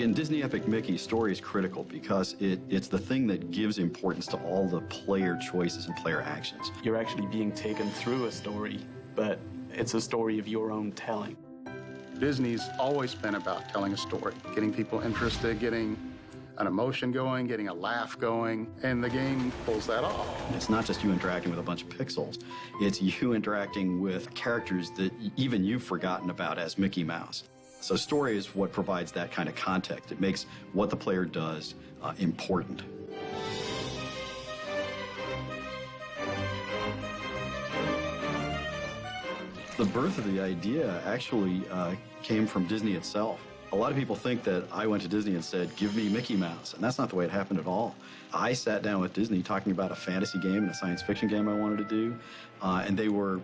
In Disney Epic Mickey, story is critical because it's the thing that gives importance to all the player choices and player actions. You're actually being taken through a story, but it's a story of your own telling. Disney's always been about telling a story, getting people interested, getting an emotion going, getting a laugh going, and the game pulls that off. It's not just you interacting with a bunch of pixels, it's you interacting with characters that even you've forgotten about as Mickey Mouse. So story is what provides that kind of context. It makes what the player does important. The birth of the idea actually came from Disney itself. A lot of people think that I went to Disney and said, give me Mickey Mouse, and that's not the way it happened at all. I sat down with Disney talking about a fantasy game and a science fiction game I wanted to do, and they were,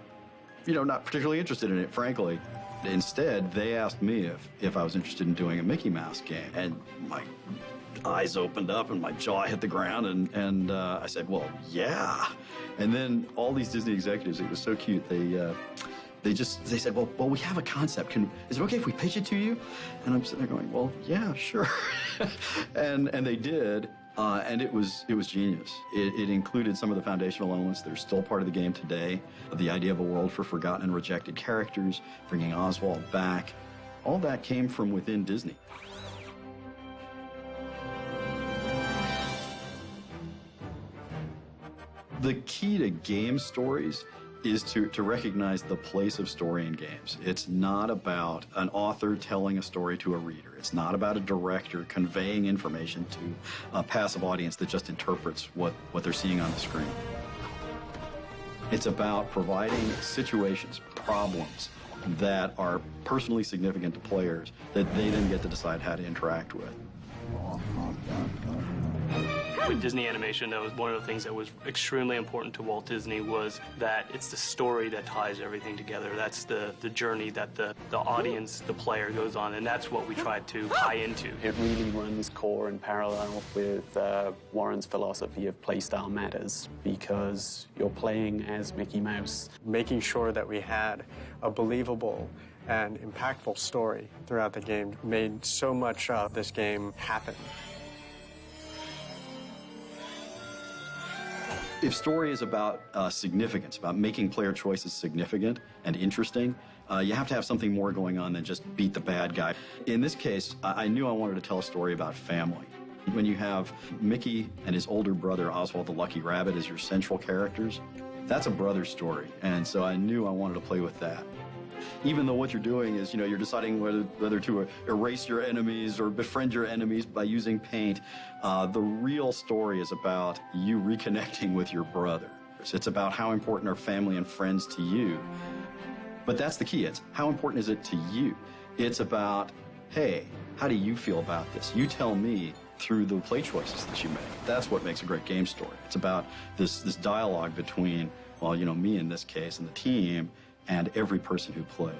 not particularly interested in it, frankly. Instead, they asked me if I was interested in doing a Mickey Mouse game, and my eyes opened up and my jaw hit the ground, and I said, well, yeah. And then all these Disney executives, it was so cute, they said, well, we have a concept. Is it okay if we pitch it to you? And I'm sitting there going, well, yeah, sure. and they did, and it was genius. It included some of the foundational elements that are still part of the game today. The idea of a world for forgotten and rejected characters, bringing Oswald back. All that came from within Disney. The key to game stories is to recognize the place of story in games. It's not about an author telling a story to a reader. It's not about a director conveying information to a passive audience that just interprets what they're seeing on the screen. It's about providing situations, problems that are personally significant to players that they then get to decide how to interact with. With Disney animation, that was one of the things that was extremely important to Walt Disney, was that it's the story that ties everything together. That's the journey that the audience, the player, goes on, and that's what we tried to tie into. It really runs core in parallel with Warren's philosophy of playstyle matters, because you're playing as Mickey Mouse. Making sure that we had a believable and impactful story throughout the game made so much of this game happen. If story is about significance, about making player choices significant and interesting, you have to have something more going on than just beat the bad guy. In this case, I knew I wanted to tell a story about family. When you have Mickey and his older brother, Oswald the Lucky Rabbit, as your central characters, that's a brother story, and so I knew I wanted to play with that. Even though what you're doing is, you're deciding whether to erase your enemies or befriend your enemies by using paint, the real story is about you reconnecting with your brother. It's about how important are family and friends to you. But that's the key. It's how important is it to you? It's about, hey, how do you feel about this? You tell me through the play choices that you make. That's what makes a great game story. It's about this dialogue between, well, me in this case and the team, and every person who plays.